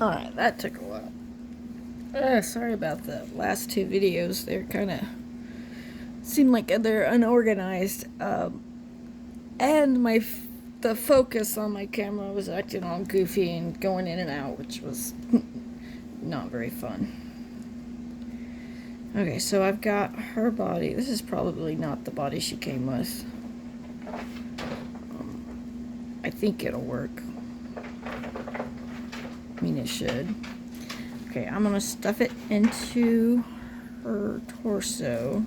Alright, that took a while. Sorry about the last two videos. They're kind of seem like they're unorganized. And the focus on my camera was acting all goofy and going in and out, which was not very fun. Okay, so I've got her body. This is probably not the body she came with. I think it'll work. I mean, it should. Okay, I'm gonna stuff it into her torso.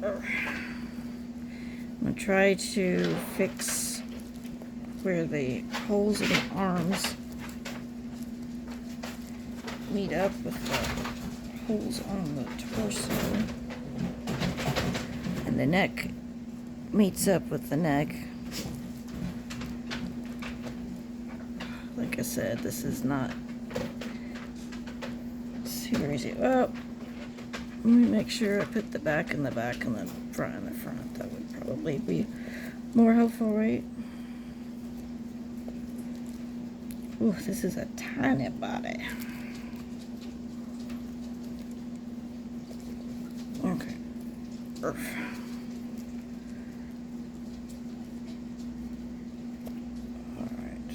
I'm gonna try to fix where the holes in the arms meet up with the holes on the torso. And the neck meets up with the neck. Like I said, this is not super easy. Oh, let me make sure I put the back in the back and the front in the front. That would probably be more helpful, right? Ooh, this is a tiny body. Okay. Oof. Alright.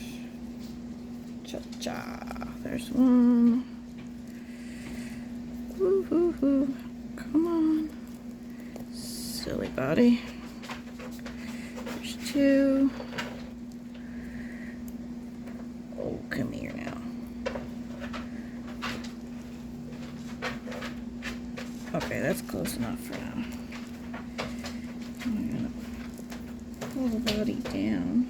Cha-cha. There's one. Woo-hoo-hoo. Come on. Silly body. There's two. Oh, come here now. Okay, that's close enough for now. I'm gonna pull the body down.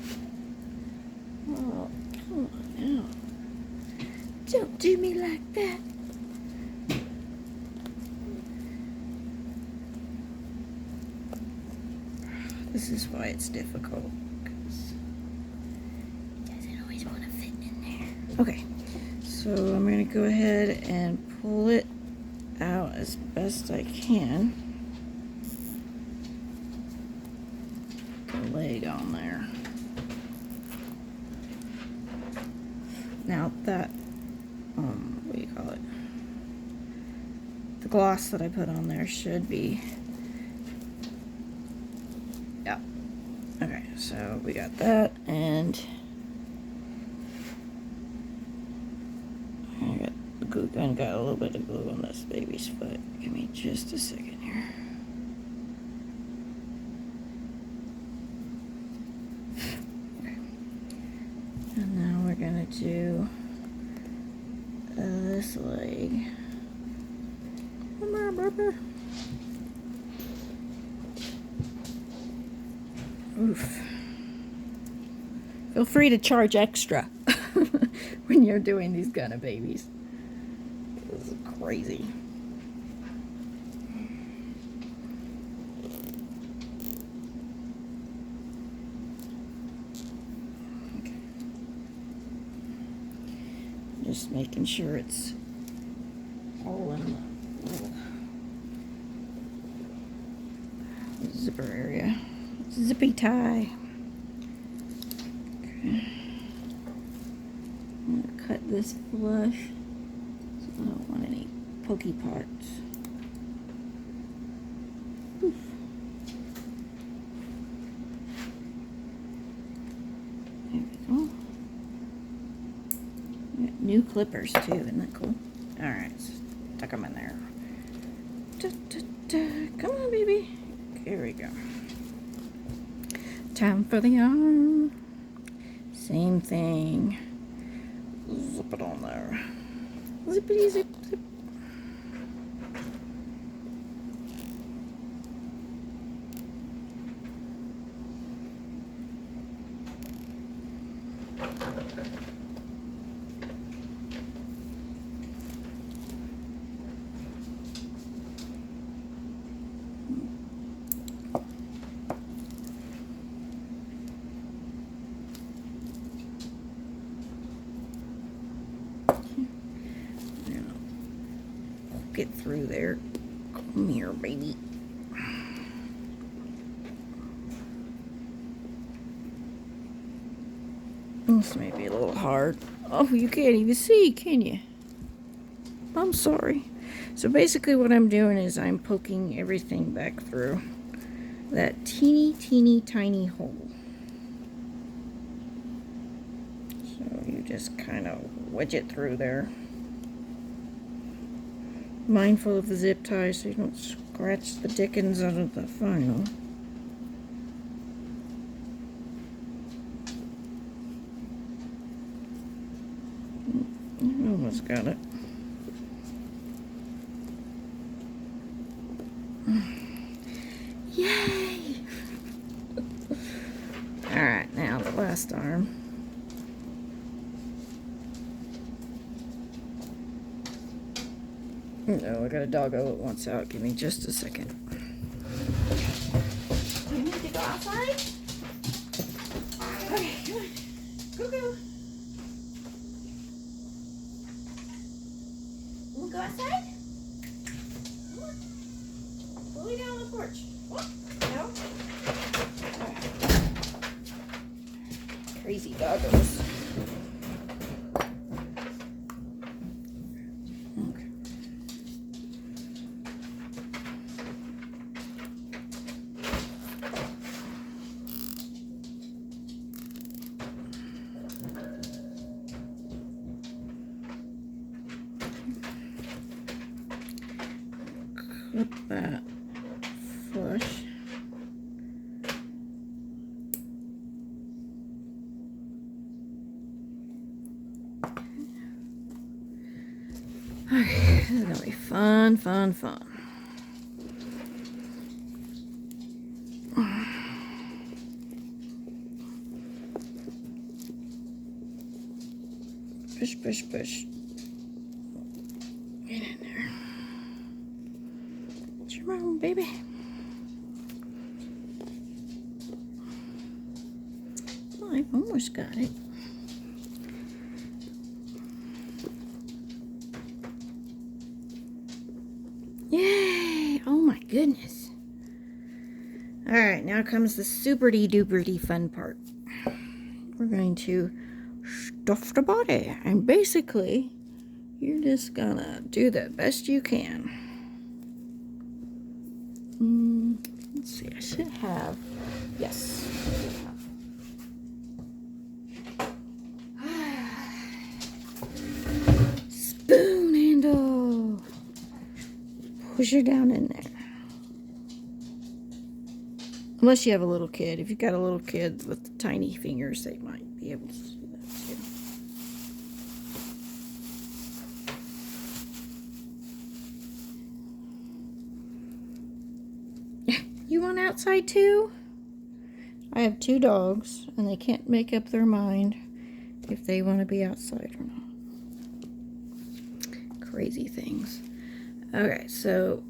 Oh, come on now. Don't do me like that. This is why it's difficult, because it doesn't always want to fit in there. Okay, so I'm going to go ahead and pull it out as best I can. The leg on there. Now that, what do you call it? The gloss that I put on there should be, yeah. Okay, so we got that, and I got the glue gun, got a little bit of glue on this baby's foot. Give me just a second here. Okay. And now we're gonna do this leg. Come on, Barbara. Oof. Feel free to charge extra when you're doing these kind of babies. This is crazy. Okay. Just making sure it's all in the little zipper area. Zippy tie. Okay. I'm gonna cut this flush, so I don't want any pokey parts. Oof. There we go. We got new clippers too, isn't that cool? Alright, stuck them in there. Come on, baby. Here we go. Time for the arm. Same thing. Zip it on there. Zippity zip zip. Get through there. Come here, baby. This may be a little hard. Oh, you can't even see, can you? I'm sorry. So basically what I'm doing is I'm poking everything back through that teeny tiny hole. So you just kind of wedge it through there. Mindful of the zip tie so you don't scratch the dickens out of the final. Almost got it. Yay! Alright, now the last arm. No, I got a doggo that wants out. Give me just a second. Do you need to go outside? Okay, come on. Go. Wanna go outside? Come on. We'll lay down on the porch. What? No? Right. Crazy doggos. Clip that flush. Okay, this is gonna be fun. Push. Get in there. It's your own, baby. Oh, I've almost got it. Yay! Oh my goodness. Alright, now comes the super-duper fun part. We're going to stuff the body. And basically, you're just gonna do the best you can. Let's see, I should have. Yes. Spoon handle. Push her down in there. Unless you have a little kid. If you've got a little kid with tiny fingers, they might be able to do that too. You want outside too? I have 2 dogs, and they can't make up their mind if they want to be outside or not. Crazy things. Okay, so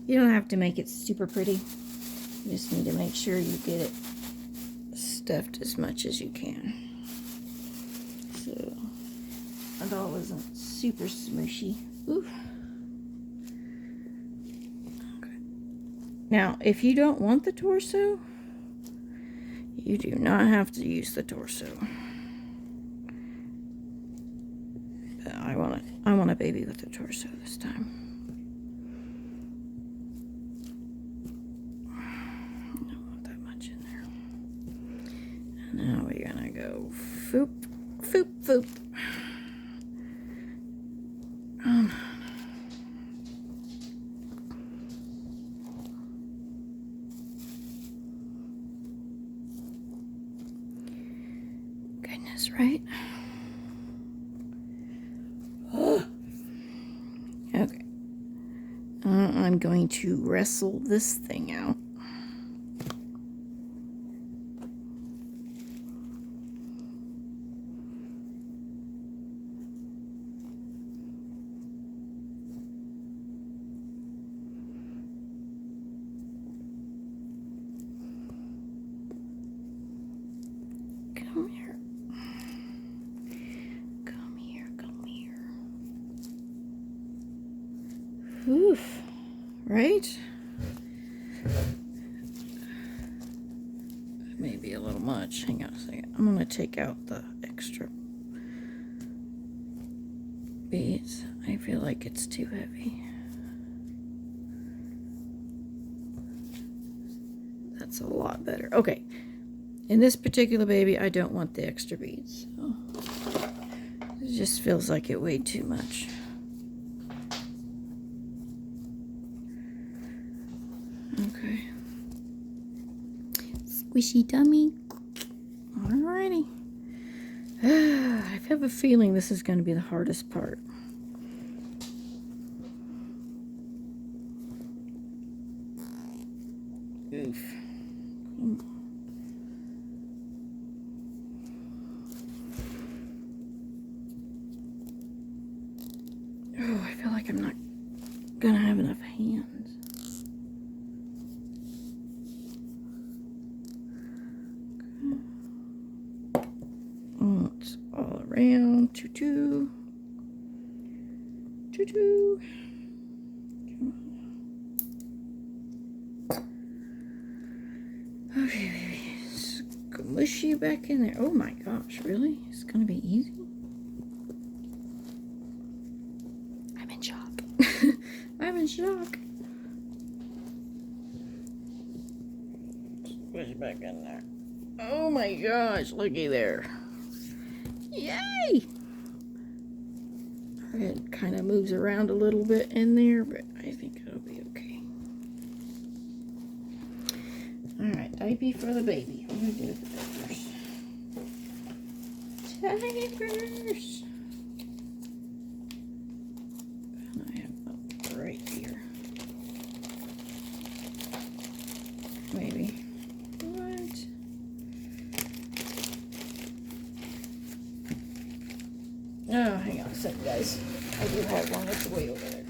you don't have to make it super pretty. You just need to make sure you get it stuffed as much as you can. So my doll isn't super smushy. Ooh. Okay. Now, if you don't want the torso, you do not have to use the torso. But I want a baby with the torso this time. Now we're gonna go foop. Goodness, right? Okay. I'm going to wrestle this thing out. Come here. Oof. Right? much. Hang on a second. I'm going to take out the extra beads. I feel like it's too heavy. That's a lot better. Okay. In this particular baby, I don't want the extra beads. So it just feels like it weighed too much. Okay. Squishy tummy. Alrighty. I have a feeling this is going to be the hardest part. Oof. Oh, I feel like I'm not gonna have enough hands. Okay. Oh, it's all around. Choo-choo. Choo-choo. Okay, baby. Squish you back in there. Oh my gosh, really? It's gonna be easy? I'm in shock. I'm in shock. Squish back in there. Oh my gosh, looky there. Yay! It kind of moves around a little bit in there, but I think it'll be okay. Alright, diaper for the baby. What do we do with the diapers? Diapers! And I have them right here. Maybe. What? Oh, hang on a second, guys. I do have one that's way over there.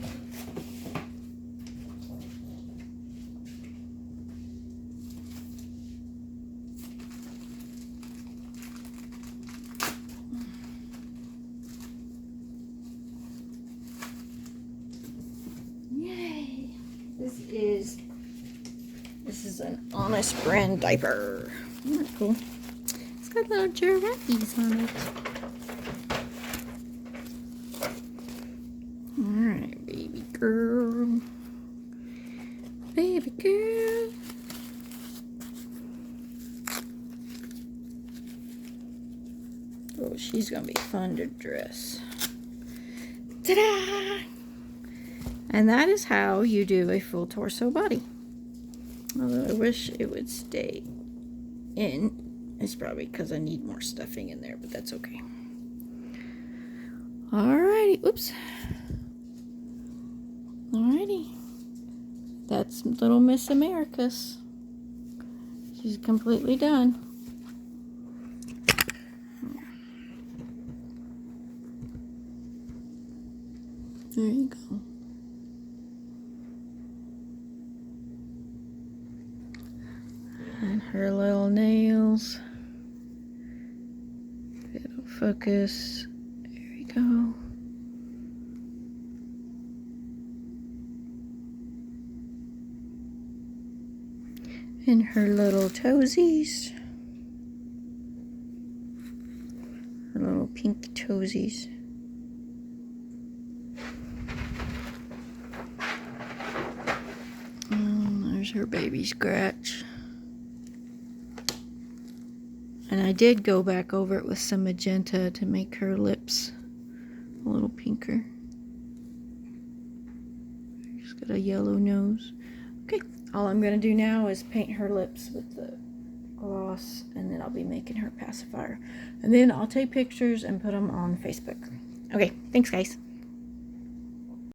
Yay! This is an Honest brand diaper. Isn't that cool? It's got little giraffes on it. Alright, baby girl. Baby girl. Oh, she's gonna be fun to dress. Ta-da! And that is how you do a full torso body. Although I wish it would stay in. It's probably because I need more stuffing in there, but that's okay. Alrighty, oops. Alrighty. That's little Miss Americas. She's completely done. There you go. And her little nails. It'll focus. There we go. And her little toesies. Her little pink toesies. There's her baby scratch. And I did go back over it with some magenta to make her lips a little pinker. She's got a yellow nose. Okay, all I'm going to do now is paint her lips with the gloss, and then I'll be making her pacifier. And then I'll take pictures and put them on Facebook. Okay, thanks guys.